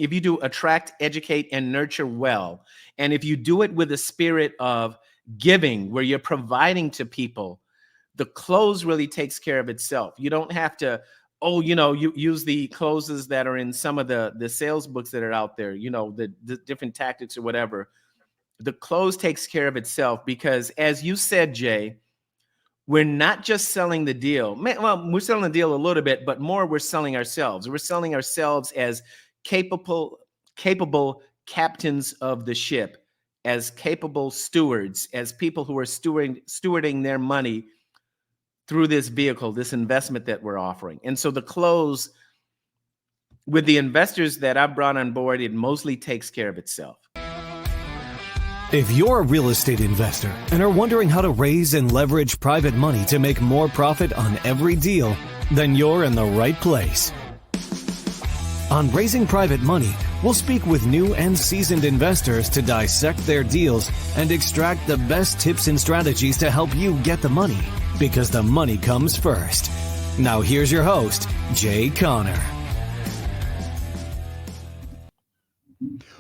if you do attract, educate, and nurture well, and if you do it with a spirit of giving, where you're providing to people, the close really takes care of itself. You don't have to, you use the closes that are in some of the sales books that are out there, the different tactics or whatever. The close takes care of itself because, as you said, Jay, we're not just selling the deal. Well, we're selling the deal a little bit, but more we're selling ourselves. We're selling ourselves as capable captains of the ship, as capable stewards, as people who are stewarding their money through this vehicle, this investment that we're offering. And so the close with the investors that I've brought on board, it mostly takes care of itself. If you're a real estate investor and are wondering how to raise and leverage private money to make more profit on every deal, then you're in the right place. On Raising Private Money, we'll speak with new and seasoned investors to dissect their deals and extract the best tips and strategies to help you get the money, because the money comes first. Now here's your host, Jay Conner.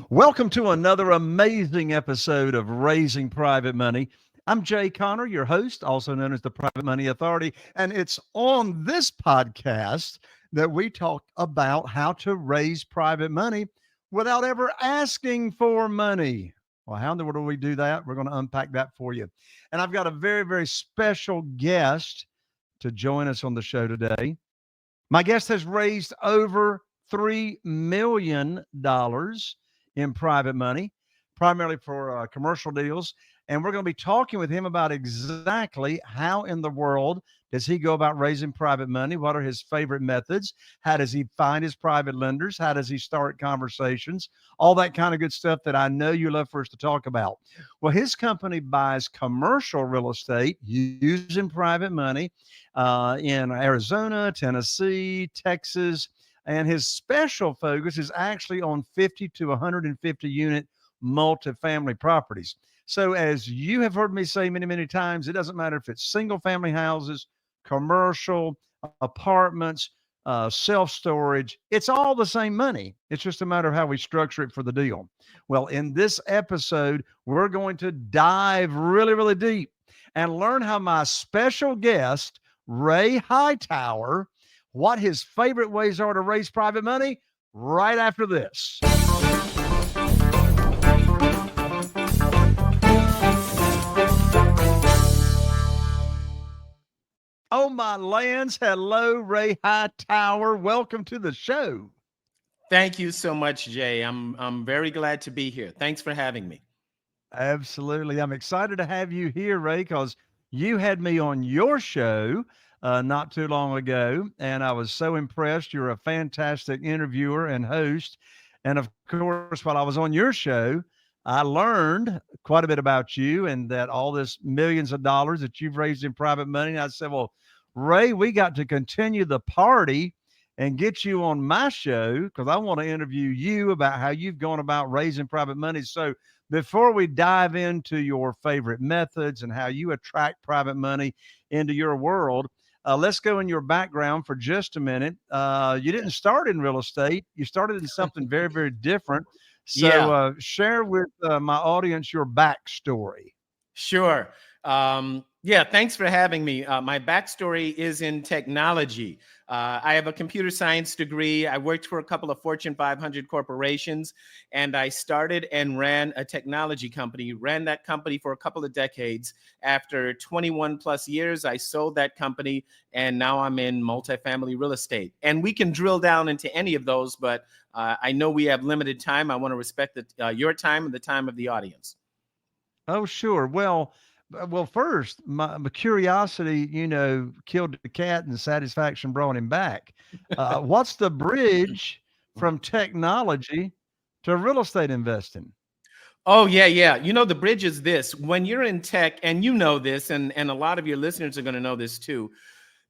Welcome to another amazing episode of Raising Private Money. I'm Jay Conner, your host, also known as the Private Money Authority, and it's on this podcast that we talk about how to raise private money without ever asking for money. Well, how in the world do we do that? We're going to unpack that for you. And I've got a very, very special guest to join us on the show today. My guest has raised over $3 million in private money, primarily for commercial deals. And we're going to be talking with him about exactly how in the world does he go about raising private money? What are his favorite methods? How does he find his private lenders? How does he start conversations? All that kind of good stuff that I know you love for us to talk about. Well, his company buys commercial real estate using private money in Arizona, Tennessee, Texas, and his special focus is actually on 50 to 150 unit multifamily properties. So as you have heard me say many, many times, it doesn't matter if it's single family houses, commercial, apartments, self-storage, it's all the same money. It's just a matter of how we structure it for the deal. Well, in this episode, we're going to dive really, really deep and learn how my special guest, Ray Hightower, what his favorite ways are to raise private money right after this. Oh, my lands. Hello, Ray Hightower. Welcome to the show. Thank you so much, Jay. I'm very glad to be here. Thanks for having me. Absolutely. I'm excited to have you here, Ray, because you had me on your show not too long ago, and I was so impressed. You're a fantastic interviewer and host. And of course, while I was on your show, I learned quite a bit about you and that all this millions of dollars that you've raised in private money. And I said, well, Ray, we got to continue the party and get you on my show because I want to interview you about how you've gone about raising private money. So before we dive into your favorite methods and how you attract private money into your world, let's go in your background for just a minute. You didn't start in real estate. You started in something very, very different. So share with my audience your backstory. Sure. Thanks for having me. My backstory is in technology. I have a computer science degree. I worked for a couple of Fortune 500 corporations, and I started and ran a technology company, ran that company for a couple of decades. After 21 plus years, I sold that company, and now I'm in multifamily real estate. And we can drill down into any of those, but I know we have limited time. I want to respect your time and the time of the audience. Oh, sure. Well, first, my curiosity, killed the cat and satisfaction brought him back. What's the bridge from technology to real estate investing? Oh, yeah. The bridge is this. When you're in tech, and you know this, and a lot of your listeners are going to know this too,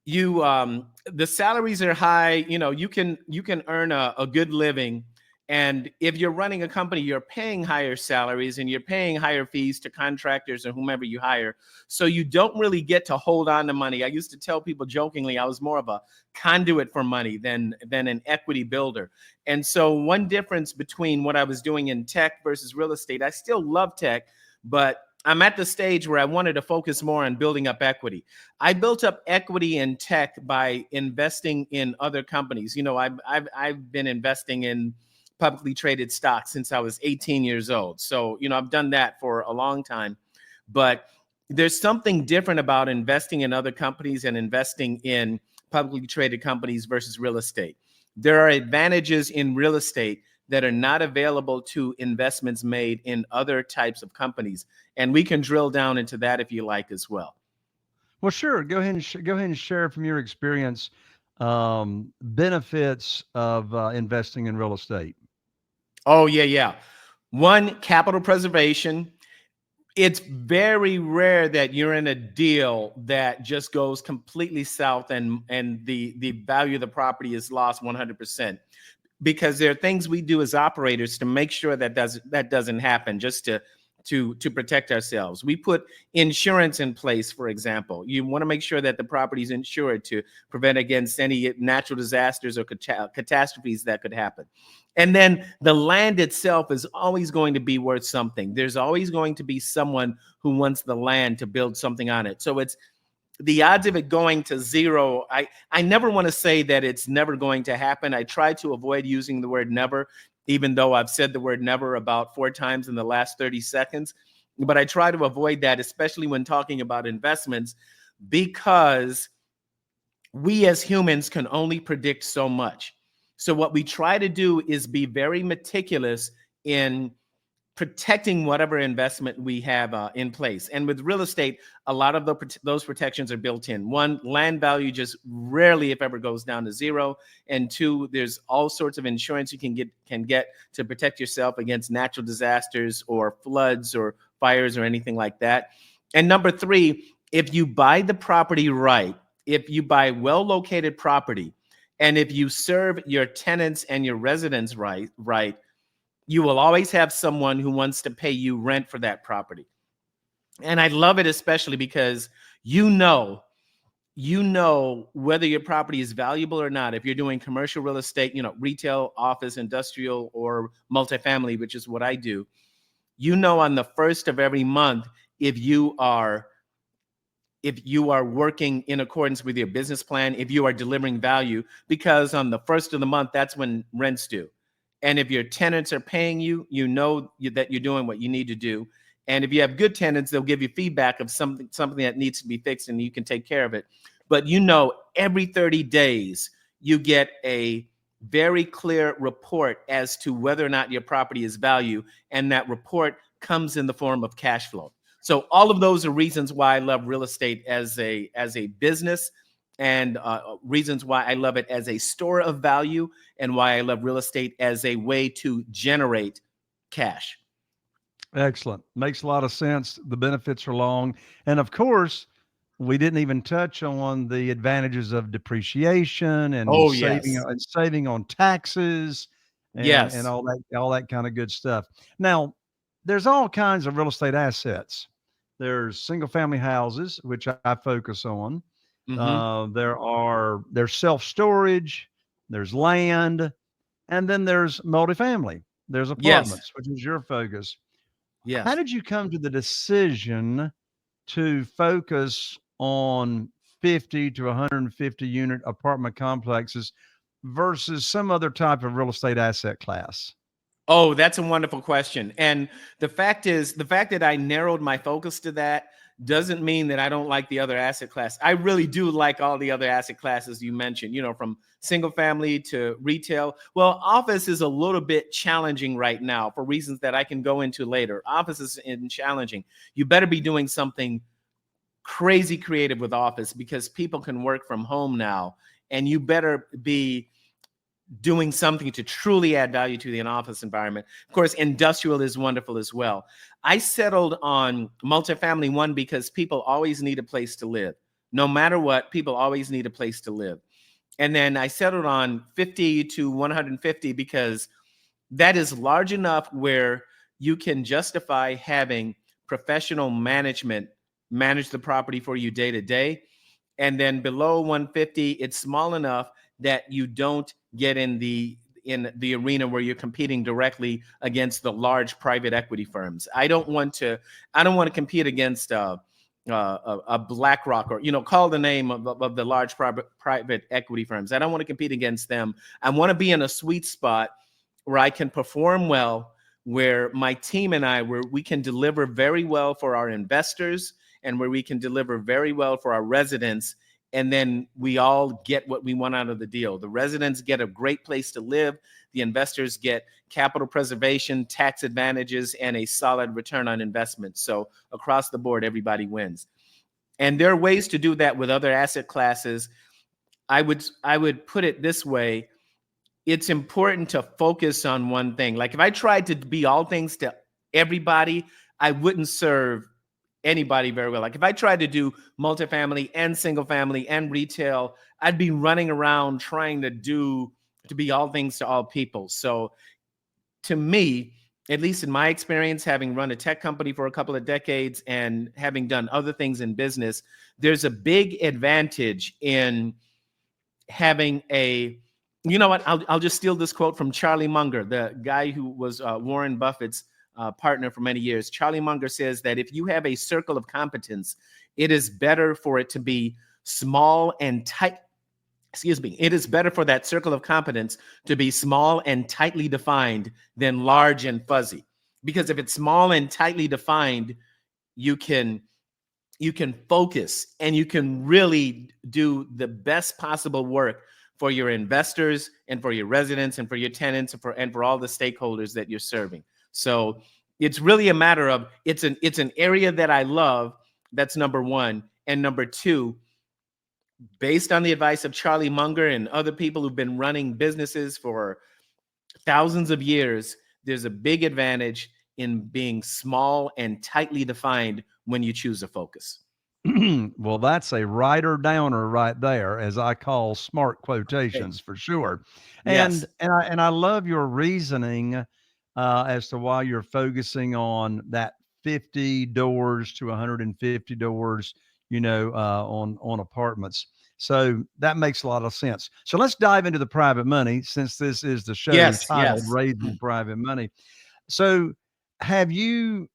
the salaries are high. You can earn a good living And if you're running a company, you're paying higher salaries and you're paying higher fees to contractors or whomever you hire. So you don't really get to hold on to money. I used to tell people jokingly, I was more of a conduit for money than an equity builder. And so one difference between what I was doing in tech versus real estate, I still love tech, but I'm at the stage where I wanted to focus more on building up equity. I built up equity in tech by investing in other companies. I've been investing in publicly traded stocks since I was 18 years old. So, I've done that for a long time. But there's something different about investing in other companies and investing in publicly traded companies versus real estate. There are advantages in real estate that are not available to investments made in other types of companies. And we can drill down into that if you like as well. Well, sure. Go ahead and go ahead and share from your experience benefits of investing in real estate. Oh, yeah. One, capital preservation. It's very rare that you're in a deal that just goes completely south and the value of the property is lost 100%. Because there are things we do as operators to make sure that doesn't happen, just to protect ourselves. We put insurance in place, for example. You want to make sure that the property is insured to prevent against any natural disasters or catastrophes that could happen. And then the land itself is always going to be worth something. There's always going to be someone who wants the land to build something on it. So it's the odds of it going to zero. I never want to say that it's never going to happen. I try to avoid using the word never, even though I've said the word never about 4 times in the last 30 seconds. But I try to avoid that, especially when talking about investments, because we as humans can only predict so much. So what we try to do is be very meticulous in protecting whatever investment we have in place. And with real estate, a lot of those protections are built in. One, land value just rarely, if ever, goes down to zero. And two, there's all sorts of insurance you can get to protect yourself against natural disasters or floods or fires or anything like that. And number three, if you buy the property right, if you buy well-located property, and if you serve your tenants and your residents right, you will always have someone who wants to pay you rent for that property. And I love it especially because you know whether your property is valuable or not. If you're doing commercial real estate, retail, office, industrial, or multifamily, which is what I do, on the first of every month, if you are working in accordance with your business plan, if you are delivering value, because on the first of the month, that's when rent's due. And if your tenants are paying you, that you're doing what you need to do. And if you have good tenants, they'll give you feedback of something that needs to be fixed and you can take care of it. But every 30 days, you get a very clear report as to whether or not your property is value. And that report comes in the form of cash flow. So all of those are reasons why I love real estate as a business, and reasons why I love it as a store of value, and why I love real estate as a way to generate cash. Excellent. Makes a lot of sense. The benefits are long. And of course, we didn't even touch on the advantages of depreciation and saving on taxes and all that kind of good stuff. Now, there's all kinds of real estate assets. There's single family houses, which I focus on. Mm-hmm. There's self-storage, there's land, and then there's multifamily. There's apartments, which is your focus. Yes. How did you come to the decision to focus on 50 to 150 unit apartment complexes versus some other type of real estate asset class? Oh, that's a wonderful question. And the fact that I narrowed my focus to that doesn't mean that I don't like the other asset class. I really do like all the other asset classes you mentioned, from single family to retail. Well, office is a little bit challenging right now for reasons that I can go into later. Office is challenging. You better be doing something crazy creative with office because people can work from home now, and you better be doing something to truly add value to the office environment. Of course, industrial is wonderful as well. I settled on multifamily, one, because people always need a place to live. No matter what, people always need a place to live. And then I settled on 50 to 150 because that is large enough where you can justify having professional management manage the property for you day to day. And then below 150, it's small enough that you don't get in the arena where you're competing directly against the large private equity firms. I don't want to compete against a BlackRock, or call the name of the large private equity firms. I don't want to compete against them. I want to be in a sweet spot where I can perform well, where my team and where we can deliver very well for our investors, and where we can deliver very well for our residents. And then we all get what we want out of the deal. The residents get a great place to live. The investors get capital preservation, tax advantages, and a solid return on investment. So across the board, everybody wins. And there are ways to do that with other asset classes. I would put it this way. It's important to focus on one thing. Like, if I tried to be all things to everybody, I wouldn't serve anybody very well. Like, if I tried to do multifamily and single family and retail, I'd be running around trying to be all things to all people. So to me, at least in my experience, having run a tech company for a couple of decades and having done other things in business, there's a big advantage in having I'll just steal this quote from Charlie Munger, the guy who was Warren Buffett's partner for many years. Charlie Munger says that if you have a circle of competence, it is better for it to be small and tight. It is better for that circle of competence to be small and tightly defined than large and fuzzy. Because if it's small and tightly defined, you can focus and you can really do the best possible work for your investors and for your residents and for your tenants and for all the stakeholders that you're serving. So it's really a matter of, it's an area that I love. That's number one. And number two, based on the advice of Charlie Munger and other people who've been running businesses for thousands of years, there's a big advantage in being small and tightly defined when you choose a focus. Well, that's a writer downer right there, as I call smart quotations for sure. Yes. And I love your reasoning as to why you're focusing on that 50 doors to 150 doors, on apartments. So that makes a lot of sense. So let's dive into the private money, since this is the show titled Yes. Raising Private Money. So have you,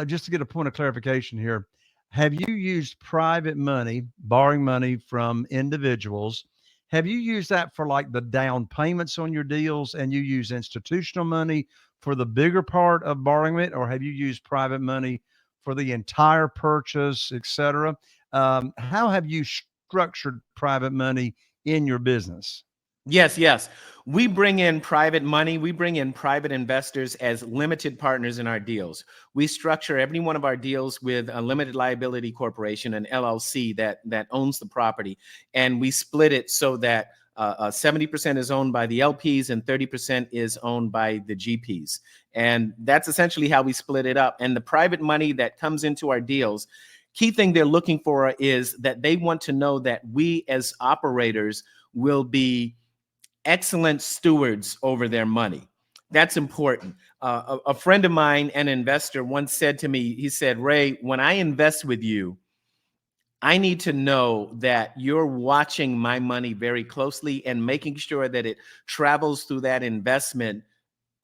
just to get a point of clarification here, have you used private money, borrowing money from individuals? Have you used that for like the down payments on your deals, and you use institutional money for the bigger part of borrowing it? Or have you used private money for the entire purchase, et cetera? How have you structured private money in your business? Yes. We bring in private money. We bring in private investors as limited partners in our deals. We structure every one of our deals with a limited liability corporation, an LLC that owns the property. And we split it so that 70% is owned by the LPs and 30% is owned by the GPs. And that's essentially how we split it up. And the private money that comes into our deals, key thing they're looking for is that they want to know that we as operators will be excellent stewards over their money. That's important. A friend of mine, an investor, once said to me, he said, "Ray, when I invest with you, I need to know that you're watching my money very closely and making sure that it travels through that investment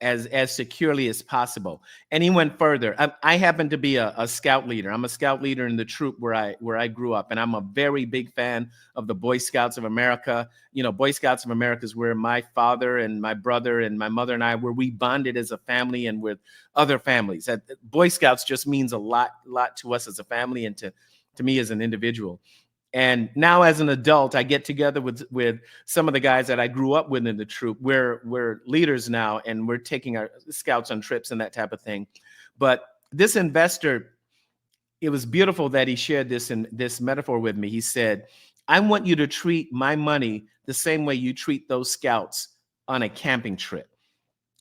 as securely as possible." And he went further. I happen to be a scout leader. I'm a scout leader in the troop where I grew up, and I'm a very big fan of the Boy Scouts of America. Boy Scouts of America is where my father and my brother and my mother and I, where we bonded as a family and with other families. Boy Scouts just means a lot to us as a family and to me as an individual. And now as an adult, I get together with some of the guys that I grew up with in the troop. We're leaders now, and we're taking our scouts on trips and that type of thing. But this investor, it was beautiful that he shared this metaphor with me. He said, "I want you to treat my money the same way you treat those scouts on a camping trip."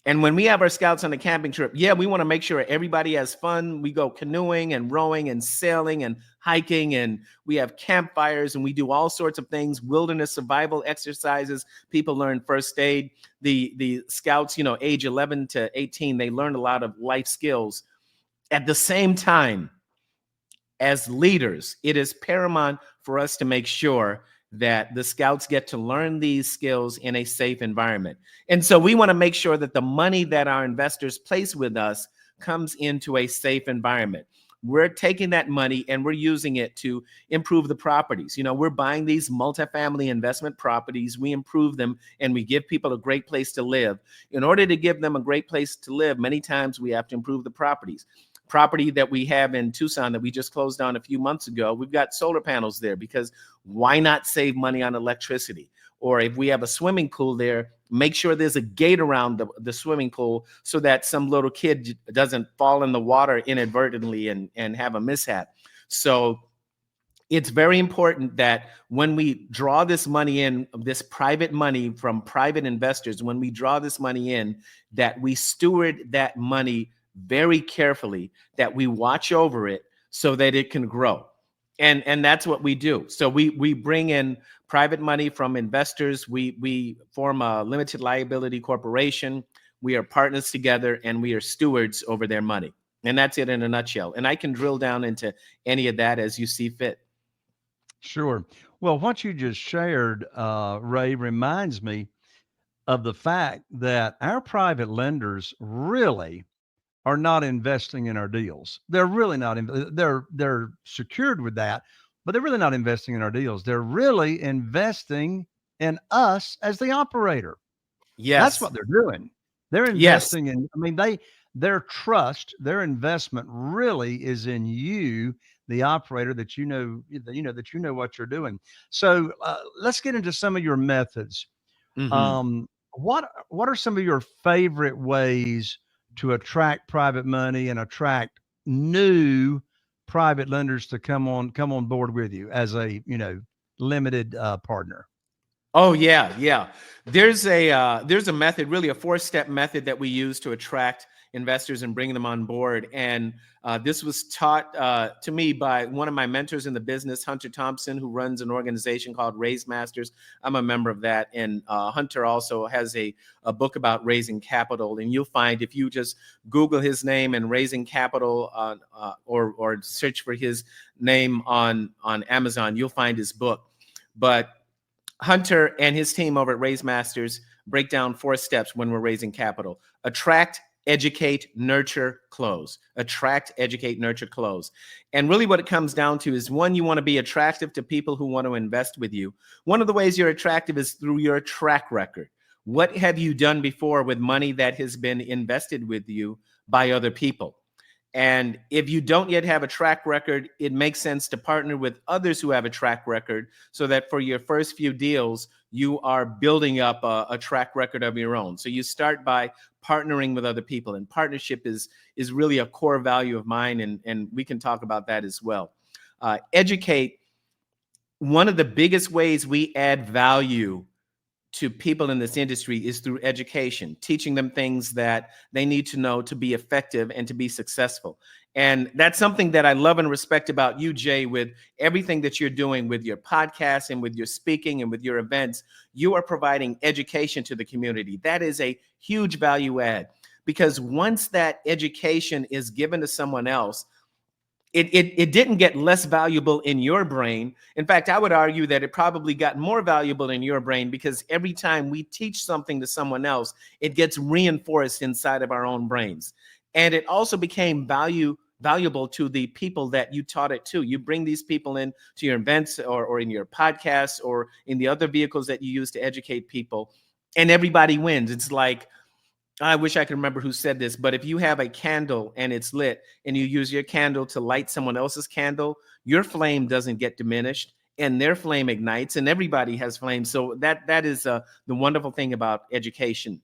And when we have our scouts on a camping trip, yeah, we want to make sure everybody has fun. We go canoeing and rowing and sailing and hiking, and we have campfires, and we do all sorts of things, wilderness survival exercises. People learn first aid. The scouts, age 11 to 18, they learn a lot of life skills. At the same time, as leaders, it is paramount for us to make sure that the scouts get to learn these skills in a safe environment. And so we want to make sure that the money that our investors place with us comes into a safe environment. We're taking that money and we're using it to improve the properties. We're buying these multifamily investment properties, we improve them, and we give people a great place to live. In order to give them a great place to live, many times we have to improve the properties. Property that we have in Tucson that we just closed on a few months ago, we've got solar panels there because why not save money on electricity? Or if we have a swimming pool there, make sure there's a gate around the swimming pool so that some little kid doesn't fall in the water inadvertently and have a mishap. So it's very important that when we draw this money in, this private money from private investors, when we draw this money in, that we steward that money very carefully, that we watch over it so that it can grow. And that's what we do. So we bring in private money from investors. We form a limited liability corporation. We are partners together, and we are stewards over their money. And that's it in a nutshell. And I can drill down into any of that as you see fit. Sure. Well, what you just shared, Ray, reminds me of the fact that our private lenders really are not investing in our deals. They're really not. They're secured with that, but they're really not investing in our deals. They're really investing in us as the operator. That's Yes. what they're doing. They're Yes. investing in. I mean, their trust, their investment really is in you, the operator. That you know what you're doing. So let's get into some of your methods. Hmm. What are some of your favorite ways to attract private money and attract new private lenders to come on board with you as a limited partner? Oh yeah, yeah. There's a method, really a four-step method that we use to attract investors and bring them on board. And this was taught to me by one of my mentors in the business, Hunter Thompson, who runs an organization called Raise Masters. I'm a member of that, and Hunter also has a book about raising capital. And you'll find if you just Google his name and raising capital or search for his name on Amazon, you'll find his book. But Hunter and his team over at Raise Masters break down 4 steps when we're raising capital: attract, educate, nurture, close. Attract, educate, nurture, close. And really what it comes down to is, one, you want to be attractive to people who want to invest with you. One of the ways you're attractive is through your track record. What have you done before with money that has been invested with you by other people? And if you don't yet have a track record, it makes sense to partner with others who have a track record so that for your first few deals, you are building up a track record of your own. So you start by partnering with other people, and partnership is really a core value of mine, and we can talk about that as well. Educate. One of the biggest ways we add value to people in this industry is through education, teaching them things that they need to know to be effective and to be successful. And that's something that I love and respect about you, Jay, with everything that you're doing with your podcast and with your speaking and with your events. You are providing education to the community. That is a huge value add, because once that education is given to someone else, it didn't get less valuable in your brain. In fact, I would argue that it probably got more valuable in your brain, because every time we teach something to someone else, it gets reinforced inside of our own brains. And it also became valuable to the people that you taught it to. You bring these people in to your events or in your podcasts or in the other vehicles that you use to educate people, and everybody wins. It's like, I wish I could remember who said this, but if you have a candle and it's lit and you use your candle to light someone else's candle, your flame doesn't get diminished and their flame ignites, and everybody has flame. So that is the wonderful thing about education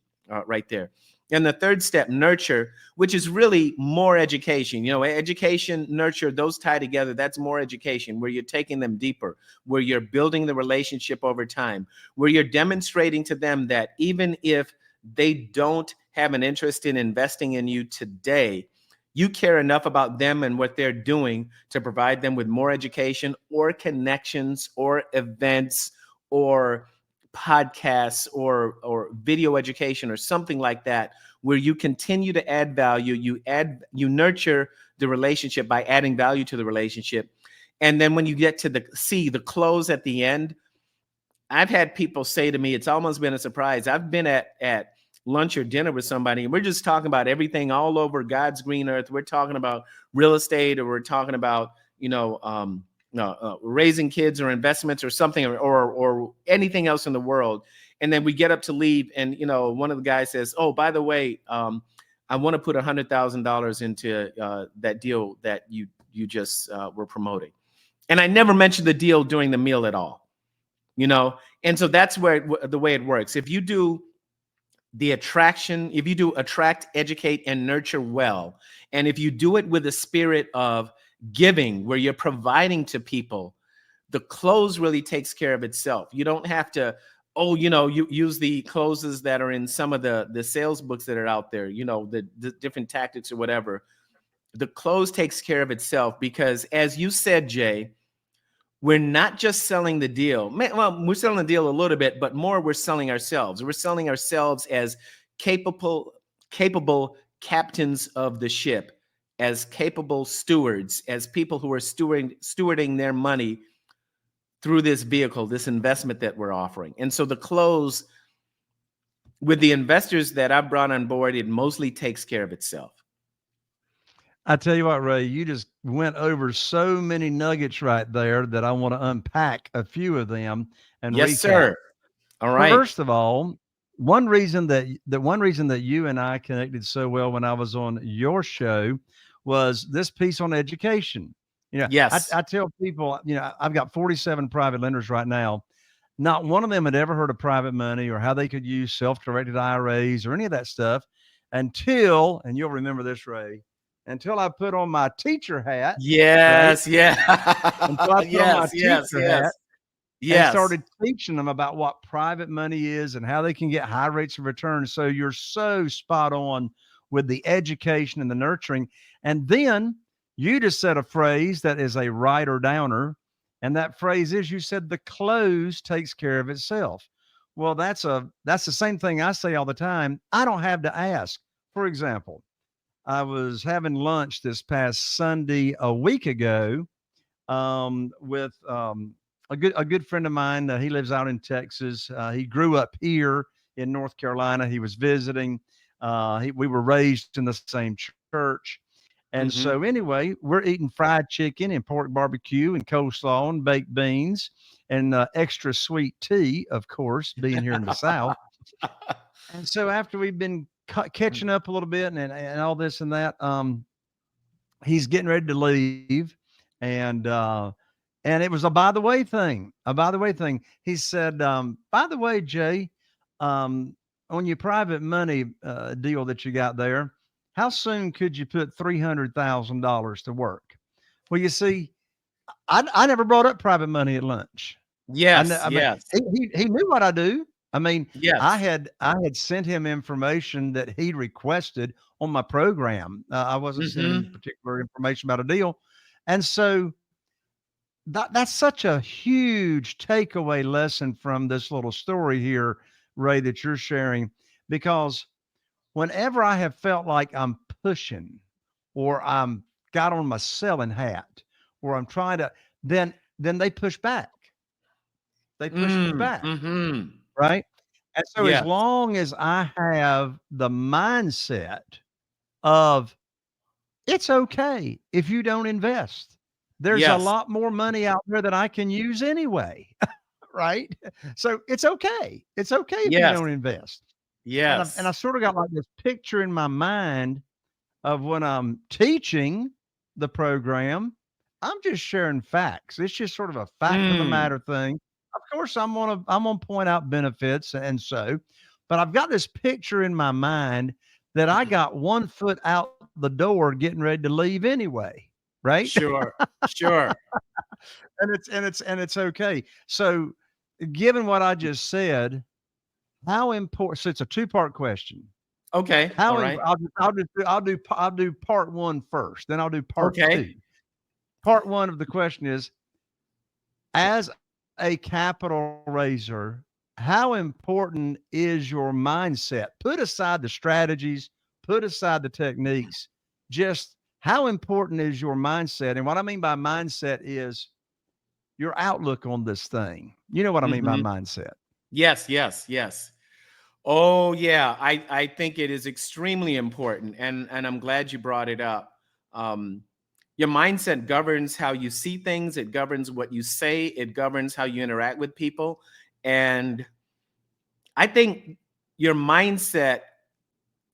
right there. And the third step, nurture, which is really more education. Education, nurture, those tie together. That's more education, where you're taking them deeper, where you're building the relationship over time, where you're demonstrating to them that even if they don't have an interest in investing in you today, you care enough about them and what they're doing to provide them with more education or connections or events or podcasts or video education or something like that, where you continue to add value. You nurture the relationship by adding value to the relationship. And then when you get to the close at the end, I've had people say to me, it's almost been a surprise. I've been at lunch or dinner with somebody, and we're just talking about everything all over God's green earth. We're talking about real estate, or we're talking about, raising kids or investments or something, or anything else in the world. And then we get up to leave, and one of the guys says, "Oh, by the way, I want to put $100,000 into that deal that you just were promoting." And I never mentioned the deal during the meal at all. And so that's the way it works. If you do attract, educate, and nurture well, and if you do it with a spirit of giving, where you're providing to people, the close really takes care of itself. You don't have to, you use the closes that are in some of the sales books that are out there, the different tactics or whatever. The close takes care of itself, because as you said, Jay, we're not just selling the deal. Well, we're selling the deal a little bit, but more we're selling ourselves. We're selling ourselves as capable captains of the ship, as capable stewards, as people who are stewarding their money through this vehicle, this investment that we're offering. And so the close with the investors that I've brought on board, it mostly takes care of itself. I tell you what, Ray, you just went over so many nuggets right there that I want to unpack a few of them and Yes, recap. sir. All right. First of all, one reason that you and I connected so well when I was on your show was this piece on education. Yes. I tell people, I've got 47 private lenders right now. Not one of them had ever heard of private money or how they could use self-directed IRAs or any of that stuff until, and you'll remember this, Ray, until I put on my teacher hat. Yes, right? yeah. Until I put on my teacher hat and Yes. started teaching them about what private money is and how they can get high rates of return. So you're so spot on with the education and the nurturing. And then you just said a phrase that is a writer downer. And that phrase is, you said the close takes care of itself. Well, that's the same thing I say all the time. I don't have to ask. For example, I was having lunch this past Sunday a week ago with a good friend of mine. He lives out in Texas. He grew up here in North Carolina. He was visiting. We were raised in the same church. And so anyway, we're eating fried chicken and pork barbecue and coleslaw and baked beans and extra sweet tea, of course, being here in the South. And so after we've been catching up a little bit and all this and that, he's getting ready to leave. And it was a by the way thing. He said, by the way, Jay, on your private money deal that you got there, how soon could you put $300,000 to work? Well, you see, I never brought up private money at lunch. Yes. He knew what I do. I mean, yes. I had sent him information that he requested on my program. I wasn't sending him particular information about a deal. And so that's such a huge takeaway lesson from this little story here, Ray, that you're sharing, because whenever I have felt like I'm pushing or I'm got on my selling hat or I'm trying to, then they push back. They push back. Right. And so as long as I have the mindset of it's okay if you don't invest, there's a lot more money out there that I can use anyway. Right. So it's okay. It's okay if you don't invest. Yes. And I sort of got like this picture in my mind of when I'm teaching the program, I'm just sharing facts. It's just sort of a fact of the matter thing. Of course, I'm gonna point out benefits and so, but I've got this picture in my mind that I got 1 foot out the door getting ready to leave anyway, right? Sure. And it's okay. So, given what I just said, how important? So it's a two-part question. Okay. All right. I'll do part one first, then I'll do part Okay. two. Part one of the question is, as a capital raiser, how important is your mindset? Put aside the strategies, put aside the techniques. Just how important is your mindset? And what I mean by mindset is your outlook on this thing. You know what I mean by Hmm. mindset. Yes, yes, yes. Oh yeah, I think it is extremely important, and I'm glad you brought it up. Um, your mindset governs how you see things. It governs what you say. It governs how you interact with people, and I think your mindset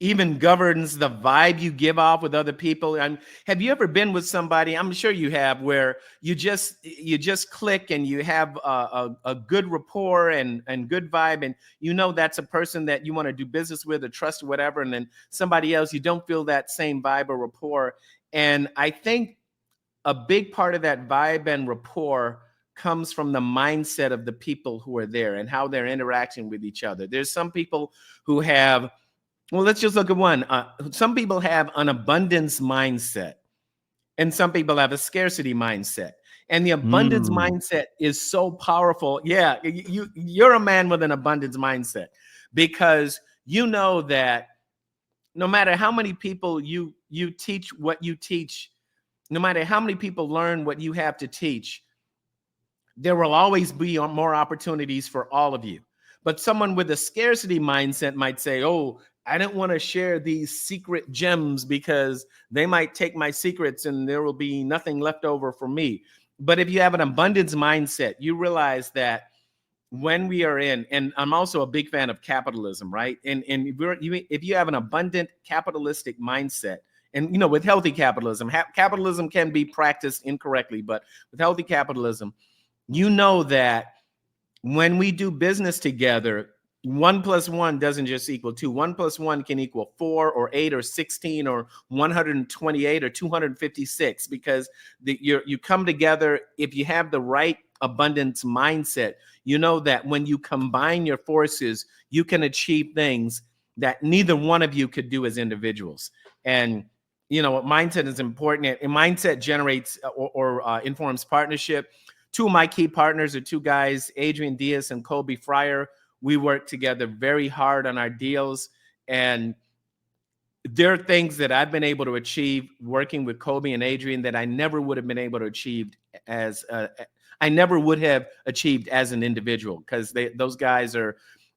even governs the vibe you give off with other people. And have you ever been with somebody? I'm sure you have, where you just click and you have a good rapport and good vibe, and you know that's a person that you want to do business with or trust or whatever. And then somebody else, you don't feel that same vibe or rapport. And I think a big part of that vibe and rapport comes from the mindset of the people who are there and how they're interacting with each other. There's some people who have, well, let's just look at one. Some people have an abundance mindset, and some people have a scarcity mindset. And the abundance Mm. mindset is so powerful. Yeah, you're a man with an abundance mindset, because you know that no matter how many people you teach what you teach, no matter how many people learn what you have to teach, there will always be more opportunities for all of you. But someone with a scarcity mindset might say, "Oh, I don't want to share these secret gems because they might take my secrets and there will be nothing left over for me." But if you have an abundance mindset, you realize that when we are in, and I'm also a big fan of capitalism, right? And if you have an abundant capitalistic mindset, and with healthy capitalism, capitalism can be practiced incorrectly, but with healthy capitalism, you know that when we do business together, 1 plus 1 doesn't just equal 2. 1 plus 1 can equal 4 or 8 or 16 or 128 or 256, because you come together. If you have the right abundance mindset, you know that when you combine your forces, you can achieve things that neither one of you could do as individuals. And mindset is important, and mindset generates or informs partnership. Two of my key partners are two guys, Adrian Diaz and Colby Fryer. We work together very hard on our deals. And there are things that I've been able to achieve working with Colby and Adrian that I never would have been able to achieve as I never would have achieved as an individual, because those guys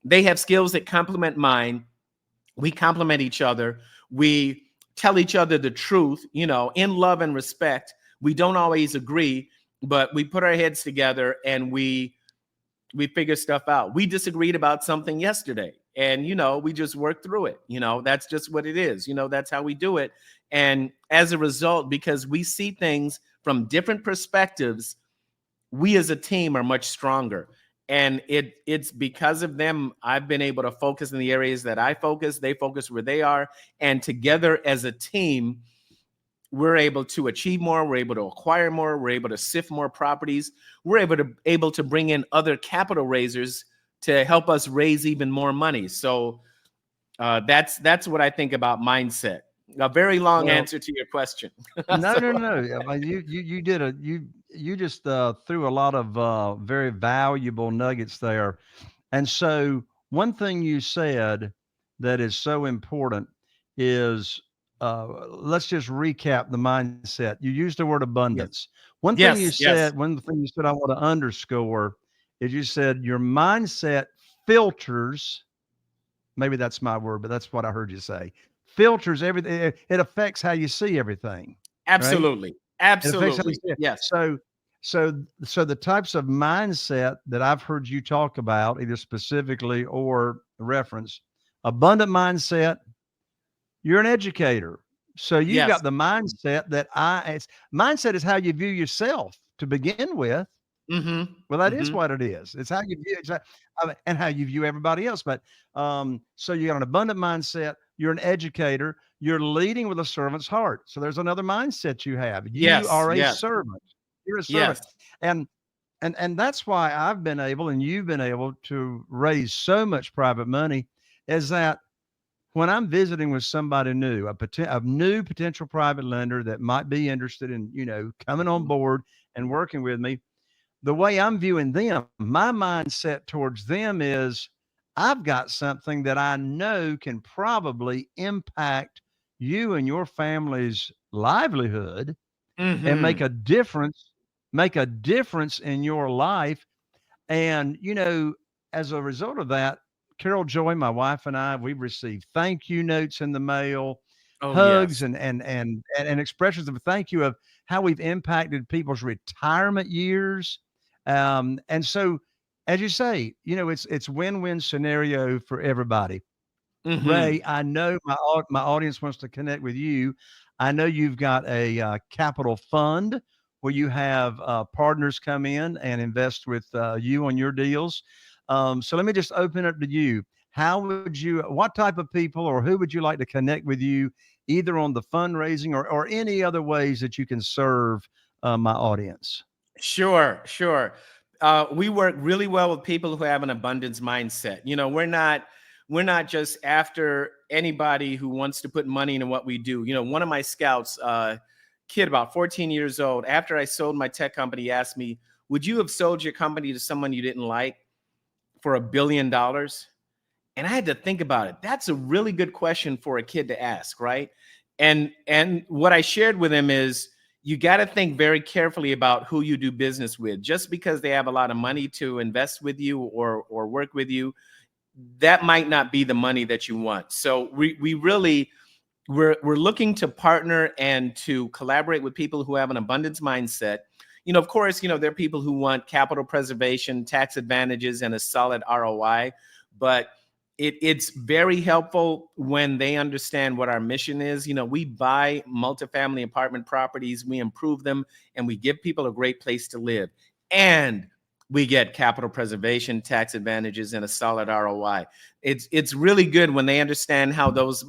they have skills that complement mine. We complement each other. We tell each other the truth, in love and respect. We don't always agree, but we put our heads together and we figure stuff out. We disagreed about something yesterday, and we just work through it. That's just what it is. That's how we do it. And as a result, because we see things from different perspectives, we as a team are much stronger. And it's because of them I've been able to focus in the areas that I focus. They focus where they are, and together as a team, we're able to achieve more. We're able to acquire more. We're able to sift more properties. We're able to bring in other capital raisers to help us raise even more money. So that's what I think about mindset. A very long Well, answer to your question. no, So, no, no. I mean, you did you just threw a lot of very valuable nuggets there. And so one thing you said that is so important is, let's just recap the mindset. You used the word yes, abundance. yes, yes. One thing you said I want to underscore is you said your mindset filters, maybe that's my word, but that's what I heard you say. Filters everything. It affects how you see everything, right? Absolutely, It affects how you absolutely. see it. Yes. So the types of mindset that I've heard you talk about, either specifically or reference, abundant mindset, you're an educator. So you've Yes. got the mindset that mindset is how you view yourself to begin with. Mm-hmm. Well, that is Mm-hmm. what it is. It's how you view and how you view everybody else. But so you got an abundant mindset. You're an educator. You're leading with a servant's heart. So there's another mindset you have. You Yes. are a Yes. servant. You're a servant, Yes. and and that's why I've been able and you've been able to raise so much private money. Is that when I'm visiting with somebody new, a new potential private lender that might be interested in, coming on board and working with me, the way I'm viewing them, my mindset towards them is I've got something that I know can probably impact you and your family's livelihood and Hmm. make a difference in your life. And, as a result of that, Carol Joy, my wife and I, we've received thank you notes in the mail, Oh, hugs yes. and expressions of thank you of how we've impacted people's retirement years. And so, as you say, it's win-win scenario for everybody. Hmm. Ray, I know my audience wants to connect with you. I know you've got a capital fund where you have partners come in and invest with you on your deals. So let me just open it to you. What type of people or who would you like to connect with you, either on the fundraising or any other ways that you can serve my audience? Sure, sure. We work really well with people who have an abundance mindset. We're not just after anybody who wants to put money into what we do. One of my scouts, kid about 14 years old, after I sold my tech company, asked me, "Would you have sold your company to someone you didn't like for $1 billion?" And I had to think about it. That's a really good question for a kid to ask, right? And what I shared with him is you got to think very carefully about who you do business with. Just because they have a lot of money to invest with you or work with you, that might not be the money that you want. So we're looking to partner and to collaborate with people who have an abundance mindset. Of course, there are people who want capital preservation, tax advantages, and a solid ROI, but it's very helpful when they understand what our mission is. We buy multifamily apartment properties, we improve them, and we give people a great place to live. And we get capital preservation, tax advantages, and a solid ROI. It's really good when they understand how those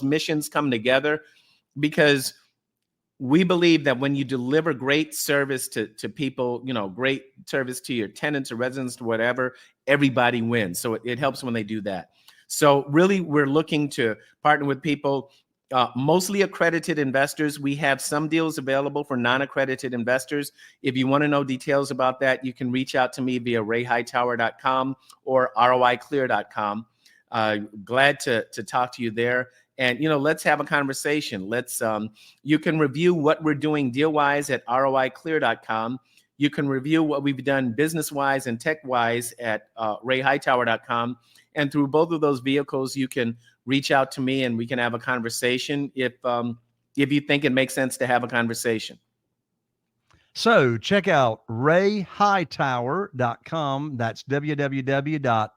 missions come together, because we believe that when you deliver great service to people, great service to your tenants or residents or whatever, everybody wins. So it helps when they do that. So really, we're looking to partner with people, mostly accredited investors. We have some deals available for non-accredited investors. If you want to know details about that, you can reach out to me via rayhightower.com or roiclear.com. Glad to talk to you there. And, let's have a conversation. You can review what we're doing deal-wise at roiclear.com. You can review what we've done business-wise and tech-wise at rayhightower.com. And through both of those vehicles, you can reach out to me and we can have a conversation if you think it makes sense to have a conversation. So check out rayhightower.com. That's www.ray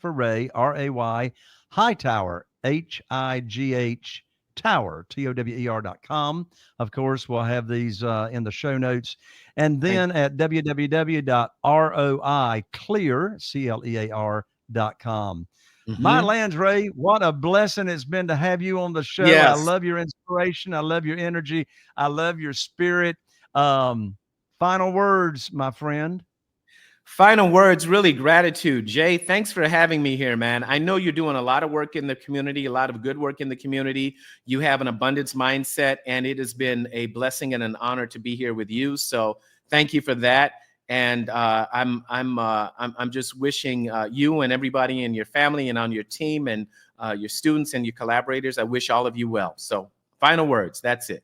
for Ray, RAY, Hightower, HIGH, Tower, TOWER.com. Of course, we'll have these in the show notes. And then at www.roiclear, CLEAR.com. My lands, Ray, what a blessing it's been to have you on the show. I Yes. love your inspiration. I love your energy. I love your spirit. Final words, my friend. Final words, really gratitude. Jay, thanks for having me here, man. I know you're doing a lot of work in the community, a lot of good work in the community. You have an abundance mindset, and it has been a blessing and an honor to be here with you. So thank you for that. And I'm just wishing you and everybody in your family and on your team and your students and your collaborators, I wish all of you well. So final words, that's it.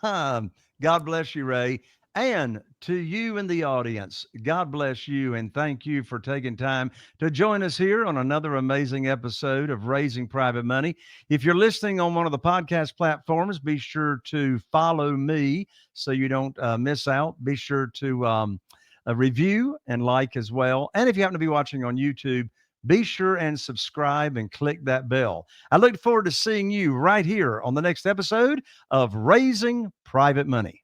God bless you, Ray. And to you in the audience, God bless you and thank you for taking time to join us here on another amazing episode of Raising Private Money. If you're listening on one of the podcast platforms, be sure to follow me so you don't miss out. Be sure to review and like as well. And if you happen to be watching on YouTube, be sure and subscribe and click that bell. I look forward to seeing you right here on the next episode of Raising Private Money.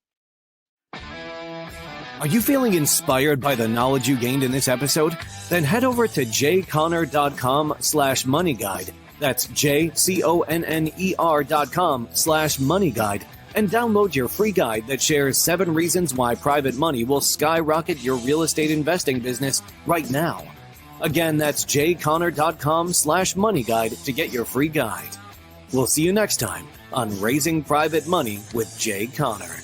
Are you feeling inspired by the knowledge you gained in this episode? Then head over to jconner.com/moneyguide. That's JCONNER.com/moneyguide and download your free guide that shares 7 reasons why private money will skyrocket your real estate investing business right now. Again, that's jconnor.com/money guide to get your free guide. We'll see you next time on Raising Private Money with Jay Connor.